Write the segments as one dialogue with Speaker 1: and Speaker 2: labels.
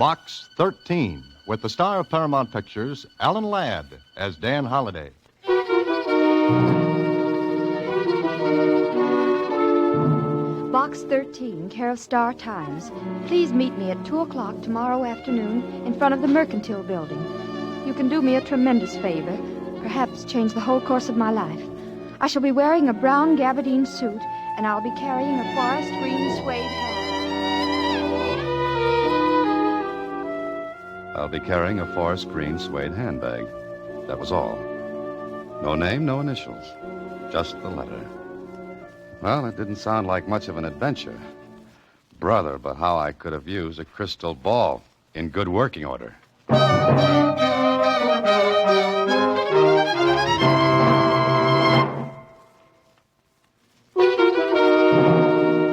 Speaker 1: Box 13, with the star of Paramount Pictures, Alan Ladd, as Dan Holliday.
Speaker 2: Box 13, care of Star Times. Please meet me at 2 o'clock tomorrow afternoon in front of the Mercantile Building. You can do me a tremendous favor, perhaps change the whole course of my life. I shall be wearing a brown gabardine suit, and I'll be carrying a forest green suede hat.
Speaker 3: I'll be carrying a forest green suede handbag. That was all. No name, no initials. Just the letter. Well, it didn't sound like much of an adventure. Brother, but how I could have used a crystal ball in good working order.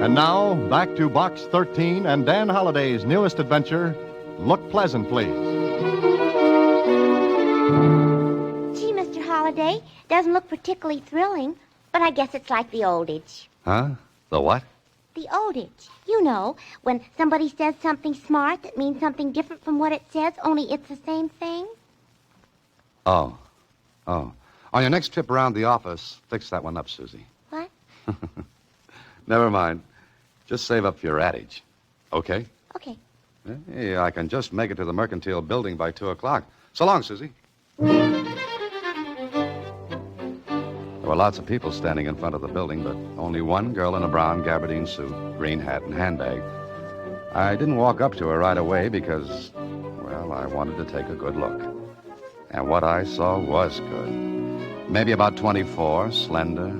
Speaker 1: And now, back to Box 13 and Dan Holliday's newest adventure, Look Pleasant, Please.
Speaker 4: Gee, Mr. Holliday, doesn't look particularly thrilling, but I guess it's like the oldage.
Speaker 3: Huh? The what?
Speaker 4: The oldage. You know, when somebody says something smart that means something different from what it says, only it's the same thing.
Speaker 3: Oh. On your next trip around the office, fix that one up, Susie.
Speaker 4: What?
Speaker 3: Never mind. Just save up for your adage. Okay?
Speaker 4: Okay.
Speaker 3: Hey, I can just make it to the Mercantile Building by 2 o'clock. So long, Susie. There were lots of people standing in front of the building, but only one girl in a brown gabardine suit, green hat, and handbag. I didn't walk up to her right away because, well, I wanted to take a good look. And what I saw was good. Maybe about 24, slender,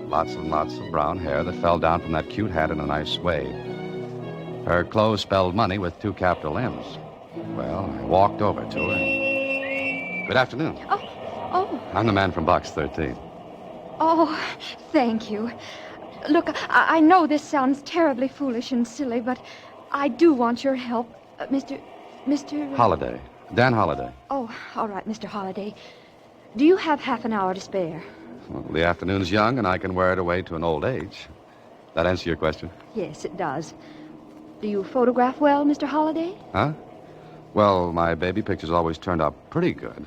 Speaker 3: lots and lots of brown hair that fell down from that cute hat in a nice wave. Her clothes spelled money with 2 capital M's. Well, I walked over to her. Good afternoon.
Speaker 2: Oh.
Speaker 3: I'm the man from Box 13.
Speaker 2: Oh, thank you. Look, I know this sounds terribly foolish and silly, but I do want your help. Mr.
Speaker 3: Holliday. Dan Holliday.
Speaker 2: Oh, all right, Mr. Holliday. Do you have half an hour to spare?
Speaker 3: Well, the afternoon's young, and I can wear it away to an old age. That answer your question?
Speaker 2: Yes, it does. Do you photograph well, Mr. Holliday?
Speaker 3: Huh? Well, my baby pictures always turned out pretty good.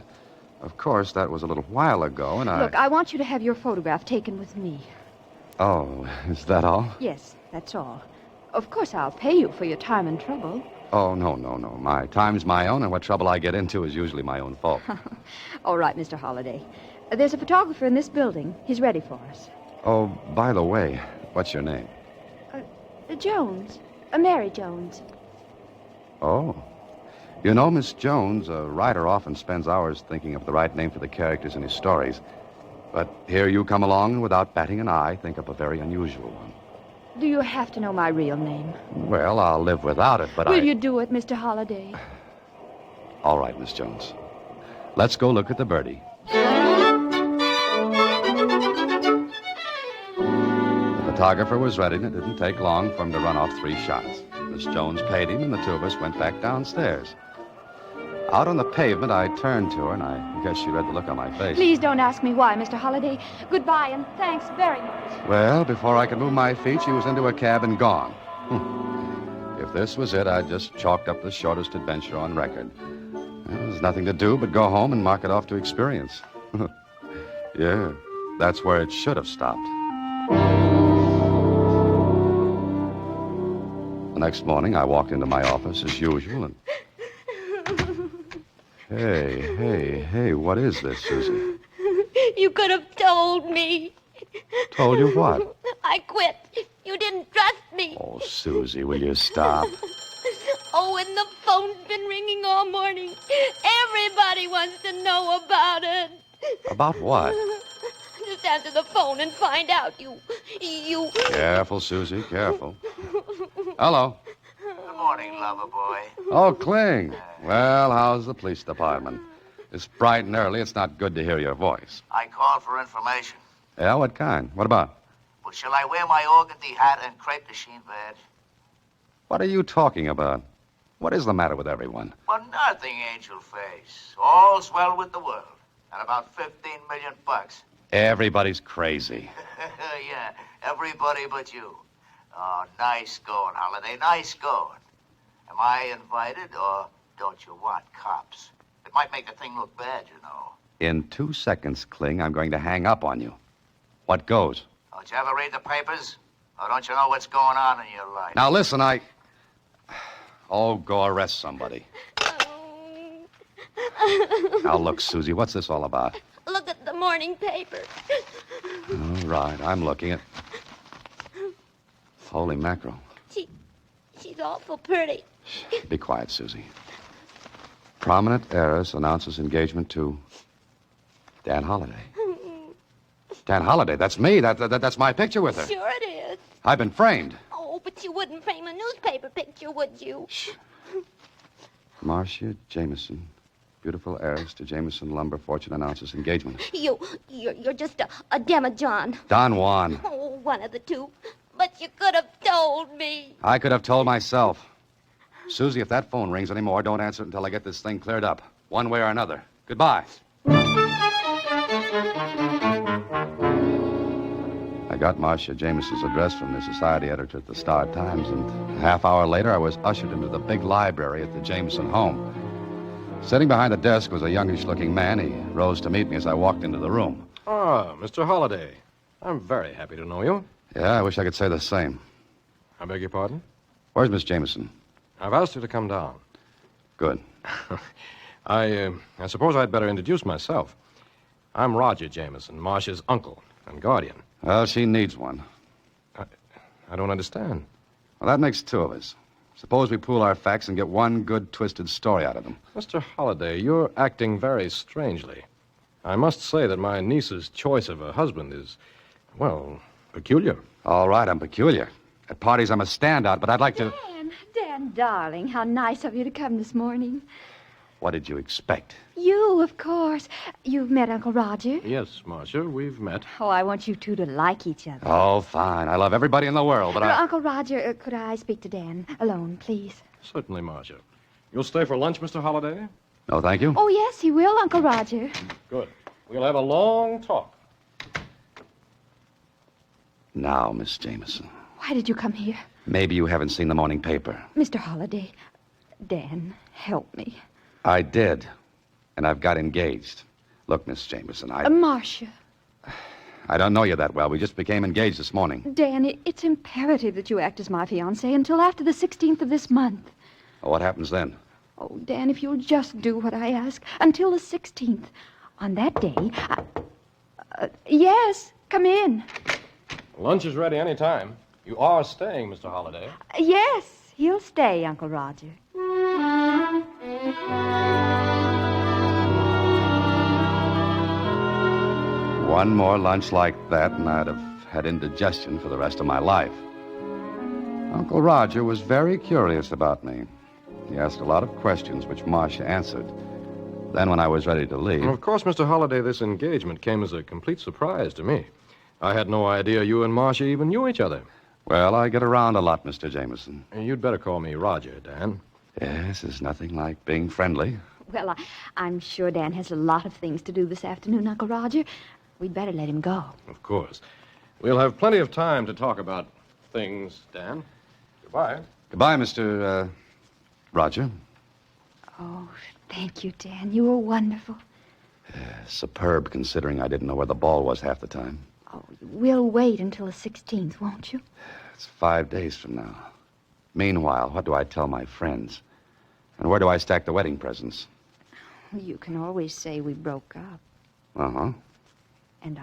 Speaker 3: Of course, that was a little while ago, and
Speaker 2: Look, I want you to have your photograph taken with me.
Speaker 3: Oh, is that all?
Speaker 2: Yes, that's all. Of course, I'll pay you for your time and trouble.
Speaker 3: Oh, no. My time's my own, and what trouble I get into is usually my own fault.
Speaker 2: All right, Mr. Holliday. There's a photographer in this building. He's ready for us.
Speaker 3: Oh, by the way, what's your name?
Speaker 2: Jones. Mary Jones.
Speaker 3: Oh. You know, Miss Jones, a writer often spends hours thinking of the right name for the characters in his stories. But here you come along and without batting an eye, think up a very unusual one.
Speaker 2: Do you have to know my real name?
Speaker 3: Well, I'll live without it, but
Speaker 2: Will you do it, Mr. Holliday?
Speaker 3: All right, Miss Jones. Let's go look at the birdie. The photographer was ready, and it didn't take long for him to run off 3 shots. Miss Jones paid him, and the 2 of us went back downstairs. Out on the pavement, I turned to her, and I guess she read the look on my face.
Speaker 2: Please don't ask me why, Mr. Holliday. Goodbye, and thanks very much.
Speaker 3: Well, before I could move my feet, she was into a cab and gone. If this was it, I'd just chalked up the shortest adventure on record. Well, there's nothing to do but go home and mark it off to experience. Yeah, that's where it should have stopped. The next morning, I walked into my office as usual and... Hey, what is this, Susie?
Speaker 4: You could have told me.
Speaker 3: Told you what?
Speaker 4: I quit. You didn't trust me.
Speaker 3: Oh, Susie, will you stop?
Speaker 4: Oh, and the phone's been ringing all morning. Everybody wants to know about it.
Speaker 3: About what?
Speaker 4: Just answer the phone and find out. You...
Speaker 3: Careful, Susie, careful. Hello.
Speaker 5: Good morning, lover boy.
Speaker 3: Oh, Kling. Well, how's the police department? It's bright and early. It's not good to hear your voice.
Speaker 5: I called for information.
Speaker 3: Yeah, what kind? What about?
Speaker 5: Well, shall I wear my organdy hat and crepe de chine badge?
Speaker 3: What are you talking about? What is the matter with everyone?
Speaker 5: Well, nothing, Angel Face. All's well with the world. And about 15 million bucks.
Speaker 3: Everybody's crazy.
Speaker 5: Yeah, everybody but you. Oh, nice going, Holiday. Nice going. Am I invited, or don't you want cops? It might make the thing look bad, you know.
Speaker 3: In 2 seconds, Kling, I'm going to hang up on you. What goes?
Speaker 5: Don't you ever read the papers? Or don't you know what's going on in your life?
Speaker 3: Now, listen, Oh, go arrest somebody. Now, look, Susie, what's this all about?
Speaker 4: Look at the morning paper.
Speaker 3: All right, I'm looking at... Holy mackerel.
Speaker 4: She's awful pretty.
Speaker 3: Be quiet, Susie. Prominent heiress announces engagement to Dan Holliday. Dan Holliday, that's me. That's my picture with her.
Speaker 4: Sure it is.
Speaker 3: I've been framed.
Speaker 4: Oh, but you wouldn't frame a newspaper picture, would you?
Speaker 3: Shh. Marcia Jameson, beautiful heiress to Jameson Lumber Fortune announces engagement.
Speaker 4: You're just a demijohn.
Speaker 3: Don Juan.
Speaker 4: Oh, one of the two. But you could have told me.
Speaker 3: I could have told myself. Susie, if that phone rings anymore, don't answer it until I get this thing cleared up. One way or another. Goodbye. I got Marcia Jameson's address from the society editor at the Star Times, and a half hour later I was ushered into the big library at the Jameson home. Sitting behind the desk was a youngish-looking man. He rose to meet me as I walked into the room.
Speaker 6: Ah, Mr. Holliday. I'm very happy to know you.
Speaker 3: Yeah, I wish I could say the same.
Speaker 6: I beg your pardon?
Speaker 3: Where's Miss Jameson?
Speaker 6: I've asked her to come down.
Speaker 3: Good.
Speaker 6: I suppose I'd better introduce myself. I'm Roger Jameson, Marcia's uncle and guardian.
Speaker 3: Well, she needs one.
Speaker 6: I don't understand.
Speaker 3: Well, that makes two of us. Suppose we pool our facts and get one good, twisted story out of them.
Speaker 6: Mr. Holliday, you're acting very strangely. I must say that my niece's choice of a husband is, well, peculiar.
Speaker 3: All right, I'm peculiar. At parties, I'm a standout, but I'd like to...
Speaker 2: Dan, darling, how nice of you to come this morning.
Speaker 3: What did you expect?
Speaker 2: You, of course. You've met Uncle Roger.
Speaker 6: Yes, Marcia, we've met.
Speaker 2: Oh, I want you two to like each other.
Speaker 3: Oh, fine. I love everybody in the world, but
Speaker 2: Uncle Roger, could I speak to Dan alone, please?
Speaker 6: Certainly, Marcia. You'll stay for lunch, Mr. Holliday?
Speaker 3: No, thank you.
Speaker 2: Oh, yes, he will, Uncle Roger.
Speaker 6: Good. We'll have a long talk.
Speaker 3: Now, Miss Jameson,
Speaker 2: Why did you come here?
Speaker 3: maybe you haven't seen the morning paper.
Speaker 2: Mr. Holliday, Dan, help me.
Speaker 3: I did, and I've got engaged. Look, Miss Jameson,
Speaker 2: Marcia.
Speaker 3: I don't know you that well. We just became engaged this morning.
Speaker 2: Dan, it's imperative that you act as my fiancé until after the 16th of this month.
Speaker 3: What happens then?
Speaker 2: Oh, Dan, if you'll just do what I ask until the 16th. On that day, yes, come in.
Speaker 6: Lunch is ready any time. You are staying, Mr. Holliday.
Speaker 2: Yes, he'll stay, Uncle Roger.
Speaker 3: One more lunch like that, and I'd have had indigestion for the rest of my life. Uncle Roger was very curious about me. He asked a lot of questions, which Marcia answered. Then, when I was ready to leave...
Speaker 6: Of course, Mr. Holliday, this engagement came as a complete surprise to me. I had no idea you and Marcia even knew each other.
Speaker 3: Well, I get around a lot, Mr. Jameson.
Speaker 6: You'd better call me Roger, Dan.
Speaker 3: Yes, there's nothing like being friendly.
Speaker 2: Well, I'm sure Dan has a lot of things to do this afternoon, Uncle Roger. We'd better let him go.
Speaker 6: Of course. We'll have plenty of time to talk about things, Dan. Goodbye.
Speaker 3: Goodbye, Mr. Roger.
Speaker 2: Oh, thank you, Dan. You were wonderful.
Speaker 3: Superb, considering I didn't know where the ball was half the time.
Speaker 2: Oh, we'll wait until the 16th, won't you?
Speaker 3: It's 5 days from now. Meanwhile, what do I tell my friends? And where do I stack the wedding presents?
Speaker 2: You can always say we broke up.
Speaker 3: Uh-huh.
Speaker 2: And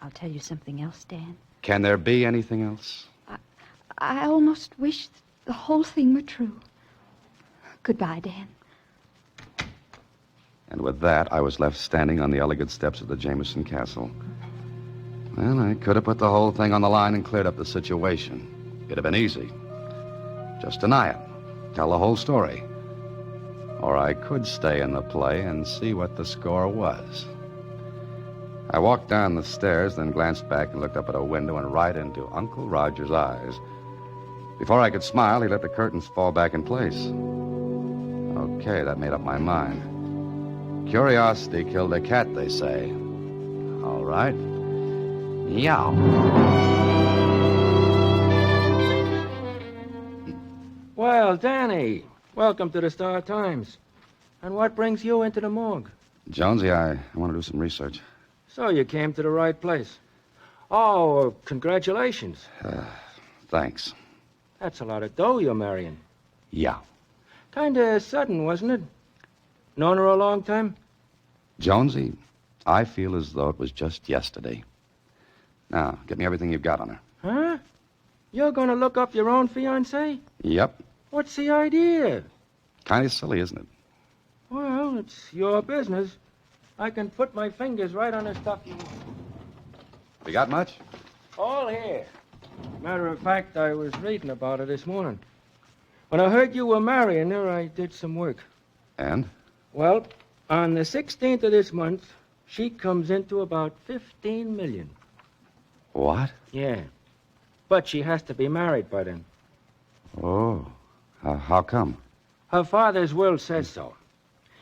Speaker 2: I'll tell you something else, Dan.
Speaker 3: Can there be anything else?
Speaker 2: I almost wish the whole thing were true. Goodbye, Dan.
Speaker 3: And with that, I was left standing on the elegant steps of the Jameson Castle. Well, I could have put the whole thing on the line and cleared up the situation. It'd have been easy. Just deny it. Tell the whole story. Or I could stay in the play and see what the score was. I walked down the stairs, then glanced back and looked up at a window and right into Uncle Roger's eyes. Before I could smile, he let the curtains fall back in place. Okay, that made up my mind. Curiosity killed a cat, they say. All right. Meow.
Speaker 6: Well,
Speaker 7: Well, Danny, welcome to the Star Times. And what brings you into the morgue?
Speaker 3: Jonesy, I want to do some research.
Speaker 7: So you came to the right place. Oh, congratulations.
Speaker 3: Thanks.
Speaker 7: That's a lot of dough you're marrying.
Speaker 3: Yeah.
Speaker 7: Kind of sudden, wasn't it? Known her a long time?
Speaker 3: Jonesy, I feel as though it was just yesterday. Now, get me everything you've got on her.
Speaker 7: Huh? You're going to look up your own fiancée?
Speaker 3: Yep.
Speaker 7: What's the idea?
Speaker 3: Kind of silly, isn't it?
Speaker 7: Well, it's your business. I can put my fingers right on the stuff you...
Speaker 3: You got much?
Speaker 7: All here. Matter of fact, I was reading about her this morning. When I heard you were marrying her, I did some work.
Speaker 3: And?
Speaker 7: Well, on the 16th of this month, she comes into about 15 million.
Speaker 3: What?
Speaker 7: Yeah. But she has to be married by then.
Speaker 3: Oh. How come?
Speaker 7: Her father's will says so.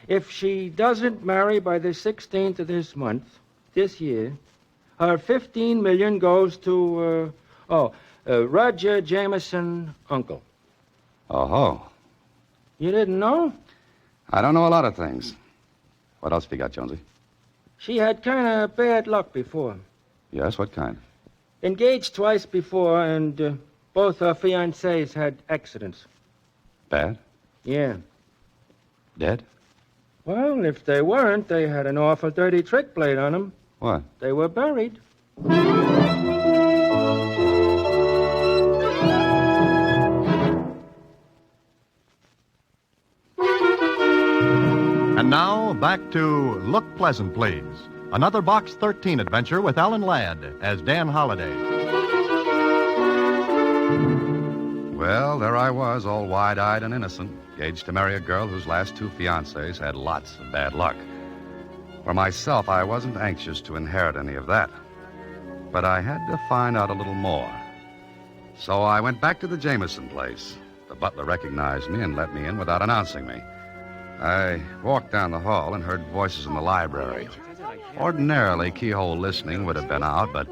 Speaker 7: If she doesn't marry by the 16th of this month, this year, her 15 million goes to, Roger Jameson, uncle.
Speaker 3: Oh-ho.
Speaker 7: You didn't know?
Speaker 3: I don't know a lot of things. What else have you got, Jonesy?
Speaker 7: She had kind of bad luck before.
Speaker 3: Yes, what kind?
Speaker 7: Engaged twice before, and both her fiancés had accidents.
Speaker 3: Bad?
Speaker 7: Yeah.
Speaker 3: Dead?
Speaker 7: Well, if they weren't, they had an awful dirty trick played on them.
Speaker 3: What?
Speaker 7: They were buried.
Speaker 1: And now, back to Look Pleasant, Please. Another Box 13 adventure with Alan Ladd as Dan Holliday.
Speaker 3: Well, there I was, all wide-eyed and innocent, engaged to marry a girl whose last two fiancés had lots of bad luck. For myself, I wasn't anxious to inherit any of that. But I had to find out a little more. So I went back to the Jameson place. The butler recognized me and let me in without announcing me. I walked down the hall and heard voices in the library. Ordinarily, keyhole listening would have been out, but,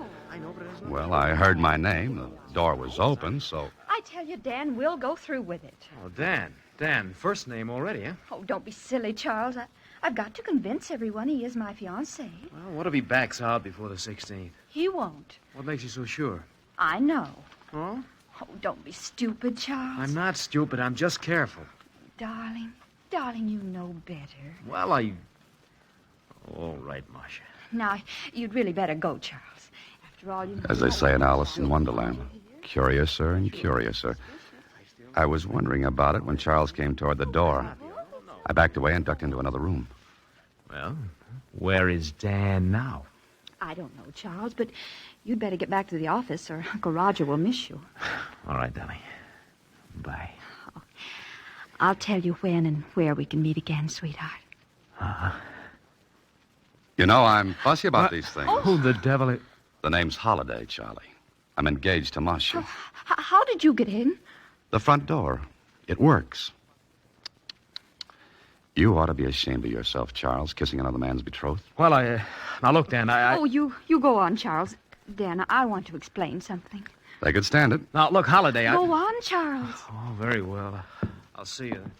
Speaker 3: well, I heard my name. The door was open, so...
Speaker 2: I tell you, Dan, we'll go through with it.
Speaker 8: Oh, Dan, first name already, huh?
Speaker 2: Oh, don't be silly, Charles. I've got to convince everyone he is my fiancé.
Speaker 8: Well, what if he backs out before the 16th?
Speaker 2: He won't.
Speaker 8: What makes you so sure?
Speaker 2: I know.
Speaker 8: Oh?
Speaker 2: Oh, don't be stupid, Charles.
Speaker 8: I'm not stupid. I'm just careful.
Speaker 2: Darling, you know better.
Speaker 8: Well, all right, Marcia.
Speaker 2: Now, you'd really better go, Charles. After all, you know...
Speaker 3: As they say in Alice in Wonderland, curiouser and curiouser. I was wondering about it when Charles came toward the door. I backed away and ducked into another room.
Speaker 8: Well, where is Dan now?
Speaker 2: I don't know, Charles, but you'd better get back to the office or Uncle Roger will miss you.
Speaker 8: All right, darling. Bye.
Speaker 2: I'll tell you when and where we can meet again, sweetheart.
Speaker 8: Uh-huh.
Speaker 3: You know, I'm fussy about these things.
Speaker 8: Who the devil is...
Speaker 3: The name's Holiday, Charlie. I'm engaged to Marcia.
Speaker 2: How did you get in?
Speaker 3: The front door. It works. You ought to be ashamed of yourself, Charles, kissing another man's betrothed.
Speaker 8: Well, now, look, Dan, I...
Speaker 2: Oh, you go on, Charles. Dan, I want to explain something.
Speaker 3: They could stand it.
Speaker 8: Now, look, Holiday,
Speaker 2: Go on, Charles.
Speaker 8: Oh, very well. I'll see you.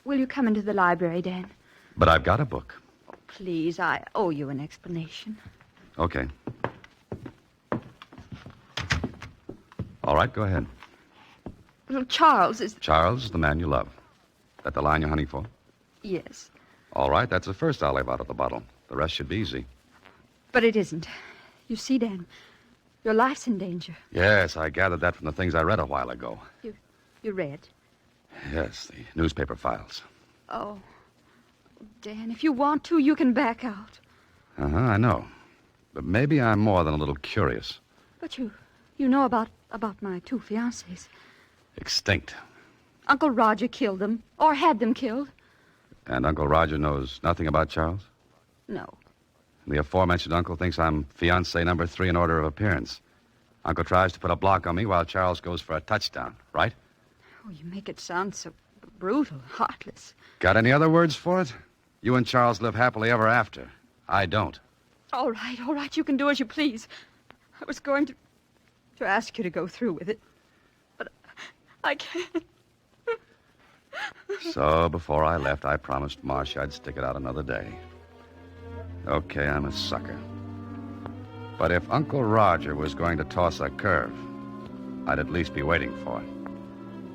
Speaker 2: Will you come into the library, Dan?
Speaker 3: But I've got a book.
Speaker 2: Oh, please, I owe you an explanation.
Speaker 3: Okay. All right, go ahead.
Speaker 2: Well, Charles is...
Speaker 3: Charles is the man you love. That the line you're hunting for?
Speaker 2: Yes.
Speaker 3: All right, that's the first I'll leave out of the bottle. The rest should be easy.
Speaker 2: But it isn't. You see, Dan, your life's in danger.
Speaker 3: Yes, I gathered that from the things I read a while ago.
Speaker 2: You read?
Speaker 3: Yes, the newspaper files.
Speaker 2: Oh. Dan, if you want to, you can back out.
Speaker 3: Uh-huh, I know. But maybe I'm more than a little curious.
Speaker 2: But you know about my two fiancés.
Speaker 3: Extinct.
Speaker 2: Uncle Roger killed them, or had them killed.
Speaker 3: And Uncle Roger knows nothing about Charles?
Speaker 2: No.
Speaker 3: The aforementioned uncle thinks I'm fiancé number 3 in order of appearance. Uncle tries to put a block on me while Charles goes for a touchdown, right?
Speaker 2: Oh, you make it sound so brutal, heartless.
Speaker 3: Got any other words for it? You and Charles live happily ever after. I don't.
Speaker 2: All right, you can do as you please. I was going to...
Speaker 9: to ask you to go through with it. But I can't.
Speaker 3: So before I left, I promised Marcia I'd stick it out another day. Okay, I'm a sucker. But if Uncle Roger was going to toss a curve, I'd at least be waiting for it.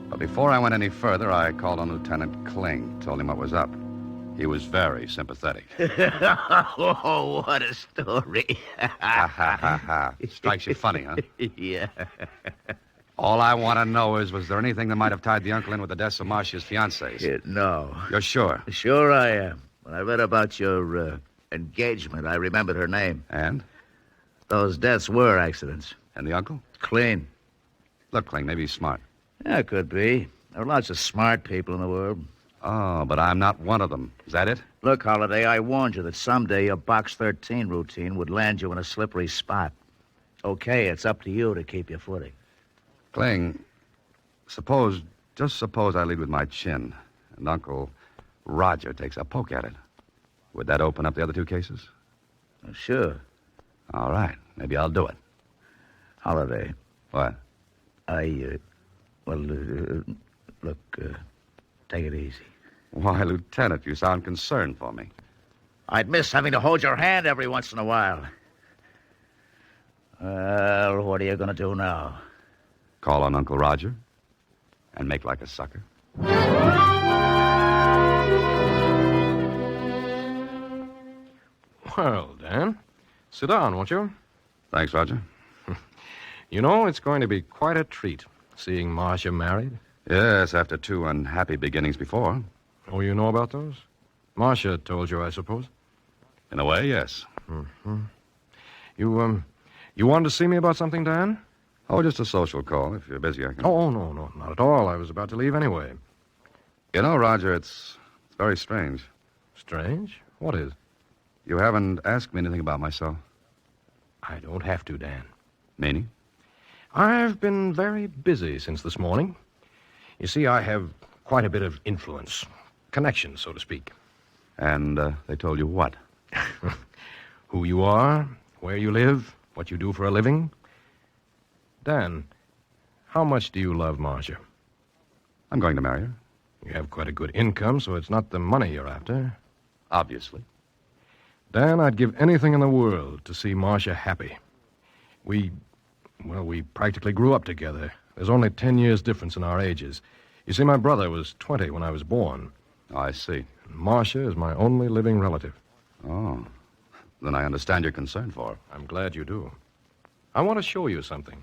Speaker 3: But before I went any further, I called on Lieutenant Kling, told him what was up. He was very sympathetic.
Speaker 5: Oh, what a story.
Speaker 3: Ha, ha, ha, ha. Strikes you funny, huh?
Speaker 5: Yeah.
Speaker 3: All I want to know is, was there anything that might have tied the uncle in with the deaths of Marcia's fiancés?
Speaker 5: No.
Speaker 3: You're sure?
Speaker 5: Sure I am. When I read about your engagement, I remembered her name.
Speaker 3: And?
Speaker 5: Those deaths were accidents.
Speaker 3: And the uncle?
Speaker 5: Clean.
Speaker 3: Look, Kling, maybe he's smart.
Speaker 5: Yeah, could be. There are lots of smart people in the world.
Speaker 3: Oh, but I'm not one of them. Is that it?
Speaker 5: Look, Holiday, I warned you that someday your Box 13 routine would land you in a slippery spot. Okay, it's up to you to keep your footing.
Speaker 3: Kling, just suppose I lead with my chin, and Uncle Roger takes a poke at it. Would that open up the other two cases?
Speaker 5: Sure.
Speaker 3: All right, maybe I'll do it.
Speaker 5: Holiday.
Speaker 3: What?
Speaker 5: Look, take it easy.
Speaker 3: Why, Lieutenant, you sound concerned for me.
Speaker 5: I'd miss having to hold your hand every once in a while. Well, what are you going to do now?
Speaker 3: Call on Uncle Roger and make like a sucker.
Speaker 6: Well, Dan, sit down, won't you?
Speaker 3: Thanks, Roger.
Speaker 6: You know, it's going to be quite a treat seeing Marcia married.
Speaker 3: Yes, after two unhappy beginnings before.
Speaker 6: Oh, you know about those? Marcia told you, I suppose.
Speaker 3: In a way, yes.
Speaker 6: Mm-hmm. You wanted to see me about something, Dan?
Speaker 3: Oh, just a social call. If you're busy, I can...
Speaker 6: Oh, no, not at all. I was about to leave anyway.
Speaker 3: You know, Roger, it's very strange.
Speaker 6: Strange? What is?
Speaker 3: You haven't asked me anything about myself.
Speaker 6: I don't have to, Dan.
Speaker 3: Meaning?
Speaker 6: I've been very busy since this morning. You see, I have quite a bit of influence. Connection, so to speak.
Speaker 3: And they told you what?
Speaker 6: Who you are, where you live, what you do for a living. Dan, how much do you love Marcia?
Speaker 3: I'm going to marry her.
Speaker 6: You have quite a good income, so it's not the money you're after.
Speaker 3: Obviously.
Speaker 6: Dan, I'd give anything in the world to see Marcia happy. We practically grew up together. There's only 10 years difference in our ages. You see, my brother was 20 when I was born.
Speaker 3: Oh, I see.
Speaker 6: Marcia is my only living relative.
Speaker 3: Oh. Then I understand your concern for her.
Speaker 6: I'm glad you do. I want to show you something.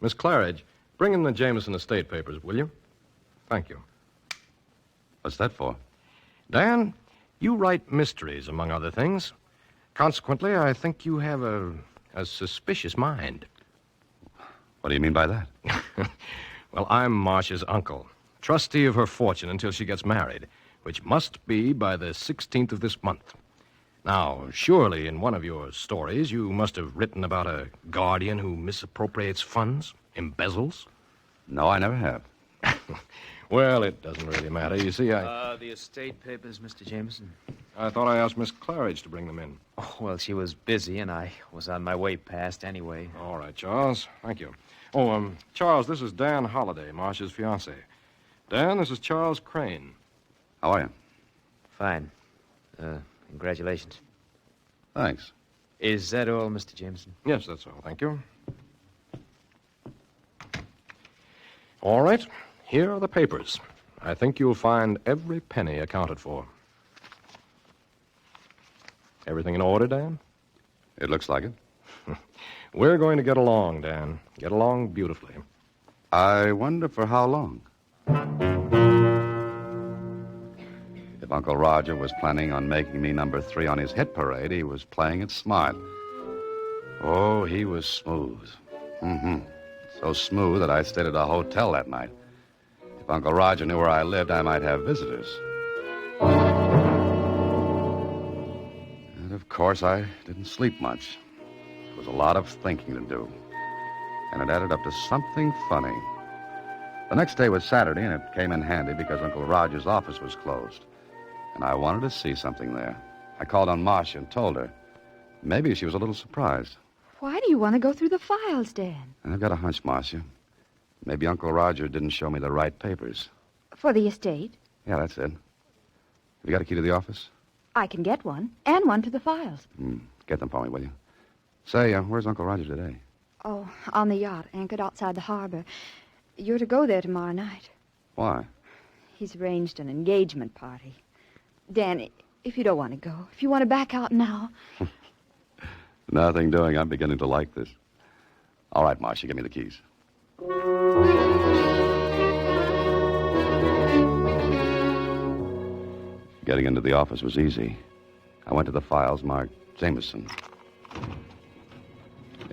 Speaker 6: Miss Claridge, bring in the Jameson estate papers, will you? Thank you.
Speaker 3: What's that for?
Speaker 6: Dan, you write mysteries, among other things. Consequently, I think you have a suspicious mind.
Speaker 3: What do you mean by that?
Speaker 6: Well, I'm Marcia's uncle, trustee of her fortune until she gets married, which must be by the 16th of this month. Now, surely in one of your stories you must have written about a guardian who misappropriates funds, embezzles.
Speaker 3: No, I never have.
Speaker 6: Well, it doesn't really matter. You see,
Speaker 10: The estate papers, Mr. Jameson.
Speaker 6: I thought I asked Miss Claridge to bring them in.
Speaker 10: Oh, well, she was busy, and I was on my way past anyway.
Speaker 6: All right, Charles. Thank you. Oh, Charles, this is Dan Holliday, Marcia's fiancé. Dan, this is Charles Crane.
Speaker 3: How are you?
Speaker 10: Fine. Congratulations.
Speaker 3: Thanks.
Speaker 10: Is that all, Mr. Jameson?
Speaker 6: Yes, that's all. Thank you. All right. Here are the papers. I think you'll find every penny accounted for. Everything in order, Dan?
Speaker 3: It looks like it.
Speaker 6: We're going to get along, Dan. Get along beautifully.
Speaker 3: I wonder for how long. If Uncle Roger was planning on making me number 3 on his hit parade, he was playing it smart. Oh, he was smooth. Mm-hmm. So smooth that I stayed at a hotel that night. If Uncle Roger knew where I lived, I might have visitors. And, of course, I didn't sleep much. It was a lot of thinking to do. And it added up to something funny. The next day was Saturday, and it came in handy because Uncle Roger's office was closed. And I wanted to see something there. I called on Marcia and told her. Maybe she was a little surprised.
Speaker 2: Why do you want to go through the files, Dan?
Speaker 3: I've got a hunch, Marcia. Maybe Uncle Roger didn't show me the right papers.
Speaker 2: For the estate?
Speaker 3: Yeah, that's it. Have you got a key to the office?
Speaker 2: I can get one, and one to the files.
Speaker 3: Get them for me, will you? Say, where's Uncle Roger today?
Speaker 2: Oh, on the yacht, anchored outside the harbor. You're to go there tomorrow night.
Speaker 3: Why?
Speaker 2: He's arranged an engagement party. Dan, if you don't want to go, if you want to back out now...
Speaker 3: Nothing doing. I'm beginning to like this. All right, Marcia, give me the keys. Getting into the office was easy. I went to the files marked Jameson.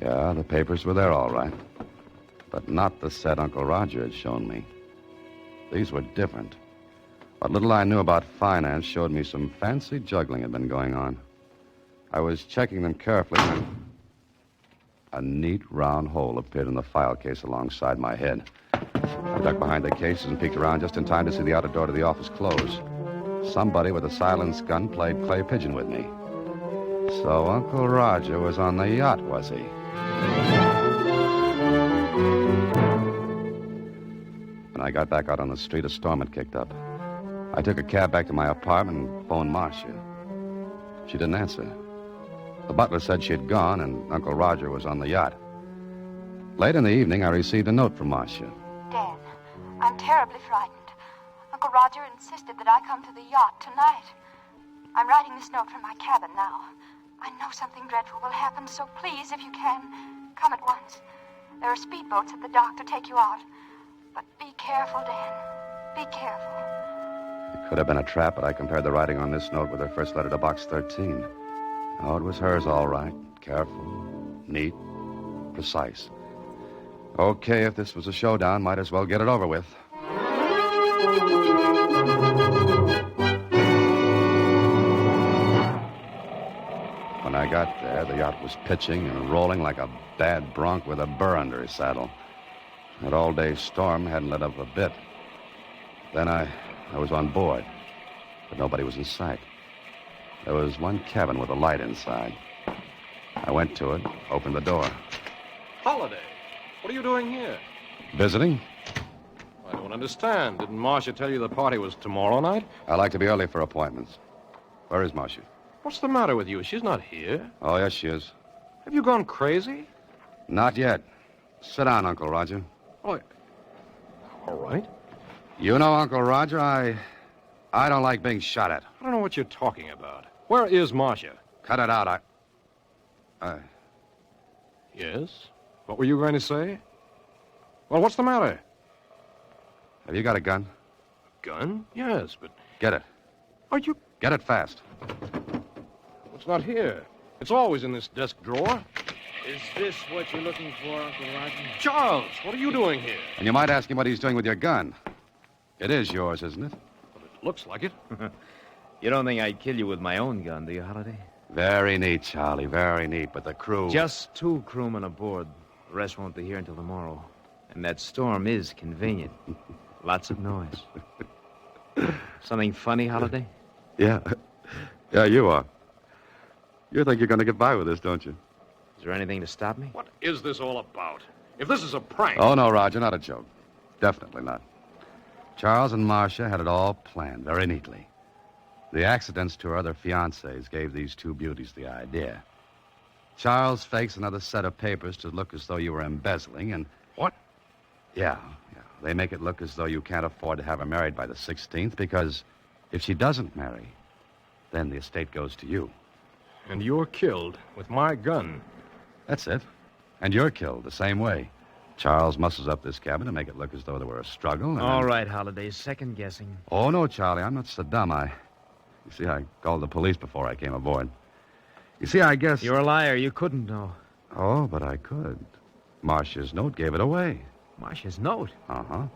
Speaker 3: Yeah, the papers were there all right. But not the set Uncle Roger had shown me. These were different. What little I knew about finance showed me some fancy juggling had been going on. I was checking them carefully when a neat round hole appeared in the file case alongside my head. I ducked behind the cases and peeked around just in time to see the outer door to the office close. Somebody with a silenced gun played clay pigeon with me. So Uncle Roger was on the yacht, was he? When I got back out on the street, a storm had kicked up. I took a cab back to my apartment and phoned Marcia. She didn't answer. The butler said she had gone and Uncle Roger was on the yacht. Late in the evening, I received a note from Marcia.
Speaker 2: Dan, I'm terribly frightened. Uncle Roger insisted that I come to the yacht tonight. I'm writing this note from my cabin now. I know something dreadful will happen, so please, if you can, come at once. There are speedboats at the dock to take you out. But be careful, Dan. Be careful.
Speaker 3: It could have been a trap, but I compared the writing on this note with her first letter to Box 13. Oh, it was hers all right. Careful, neat, precise. Okay, if this was a showdown, might as well get it over with. When I got there, the yacht was pitching and rolling like a bad bronc with a burr under his saddle. That all-day storm hadn't let up a bit. Then I was on board, but nobody was in sight. There was one cabin with a light inside. I went to it, opened the door.
Speaker 6: Holiday? What are you doing here?
Speaker 3: Visiting?
Speaker 6: I don't understand. Didn't Marcia tell you the party was tomorrow night?
Speaker 3: I like to be early for appointments. Where is Marcia?
Speaker 6: What's the matter with you? She's not here.
Speaker 3: Oh, yes, she is.
Speaker 6: Have you gone crazy?
Speaker 3: Not yet. Sit down, Uncle Roger.
Speaker 6: Oh, all right.
Speaker 3: You know, Uncle Roger, I don't like being shot at.
Speaker 6: I don't know what you're talking about. Where is Marcia?
Speaker 3: Cut it out.
Speaker 6: Yes? What were you going to say? Well, what's the matter?
Speaker 3: Have you got a gun?
Speaker 6: Gun? Yes, but...
Speaker 3: Get it.
Speaker 6: Are you...
Speaker 3: Get it fast.
Speaker 6: It's not here. It's always in this desk drawer.
Speaker 10: Is this what you're looking for, Uncle Roger?
Speaker 6: Charles, what are you doing here?
Speaker 3: And you might ask him what he's doing with your gun. It is yours, isn't it?
Speaker 6: Well, it looks like it.
Speaker 10: You don't think I'd kill you with my own gun, do you, Holiday?
Speaker 3: Very neat, Charlie, very neat. But the crew...
Speaker 10: Just 2 crewmen aboard. The rest won't be here until tomorrow. And that storm is convenient. Lots of noise. Something funny, Holiday?
Speaker 3: Yeah. Yeah, you are. You think you're going to get by with this, don't you?
Speaker 10: Is there anything to stop me?
Speaker 6: What is this all about? If this is a prank...
Speaker 3: Oh, no, Roger, not a joke. Definitely not. Charles and Marcia had it all planned very neatly. The accidents to her other fiancés gave these 2 beauties the idea. Charles fakes another set of papers to look as though you were embezzling, and...
Speaker 6: What?
Speaker 3: Yeah. They make it look as though you can't afford to have her married by the 16th, because if she doesn't marry, then the estate goes to you.
Speaker 6: And you're killed with my gun.
Speaker 3: That's it. And you're killed the same way. Charles muscles up this cabin to make it look as though there were a struggle. And
Speaker 10: All right, Holiday, second guessing.
Speaker 3: Oh, no, Charlie, I'm not so dumb. You see, I called the police before I came aboard. You see, I guess...
Speaker 10: You're a liar. You couldn't know.
Speaker 3: Oh, but I could. Marcia's note gave it away.
Speaker 10: Marcia's note?
Speaker 3: Uh-huh.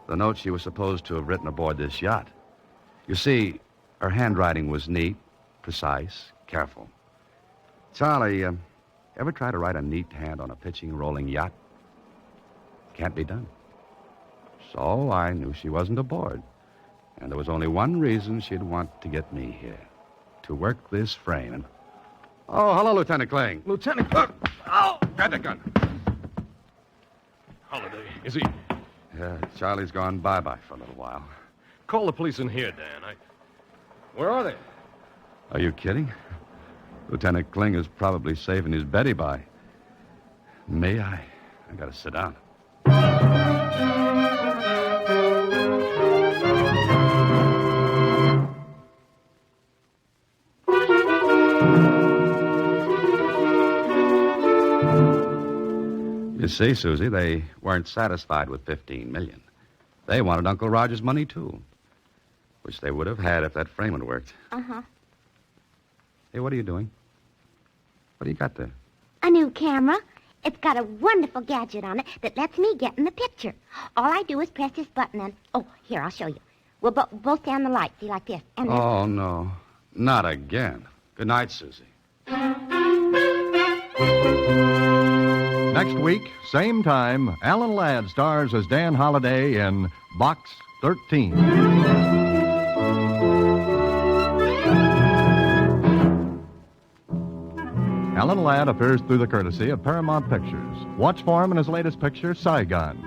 Speaker 3: The note she was supposed to have written aboard this yacht. You see, her handwriting was neat, precise, careful. Charlie, ever try to write a neat hand on a pitching, rolling yacht? Can't be done. So I knew she wasn't aboard. And there was only one reason she'd want to get me here. To work this frame. And Oh, hello, Lieutenant Kling.
Speaker 6: Lieutenant.
Speaker 3: Oh! Grab that gun.
Speaker 6: Holiday. Is he?
Speaker 3: Yeah, Charlie's gone bye-bye for a little while.
Speaker 6: Call the police in here, Dan. Where are they?
Speaker 3: Are you kidding? Lieutenant Kling is probably saving his Betty by. May I? I gotta sit down. You see, Susie, they weren't satisfied with $15 million. They wanted Uncle Roger's money, too. Which they would have had if that frame had worked.
Speaker 4: Uh-huh.
Speaker 3: Hey, what are you doing? What do you got there?
Speaker 4: A new camera. It's got a wonderful gadget on it that lets me get in the picture. All I do is press this button and... Oh, here, I'll show you. We'll both stand the light, see, like this. And then...
Speaker 3: Oh, no. Not again. Good night, Susie.
Speaker 1: Next week, same time, Alan Ladd stars as Dan Holliday in Box 13. Alan Ladd appears through the courtesy of Paramount Pictures. Watch for him in his latest picture, Saigon.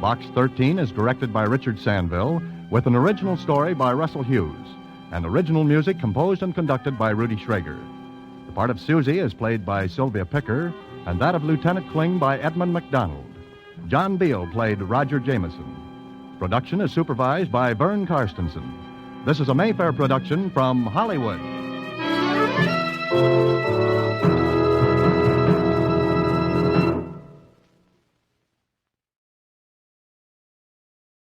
Speaker 1: Box 13 is directed by Richard Sanville, with an original story by Russell Hughes, and original music composed and conducted by Rudy Schrager. The part of Susie is played by Sylvia Picker, and that of Lieutenant Kling by Edmund McDonald. John Beale played Roger Jameson. Production is supervised by Vern Karstensen. This is a Mayfair production from Hollywood.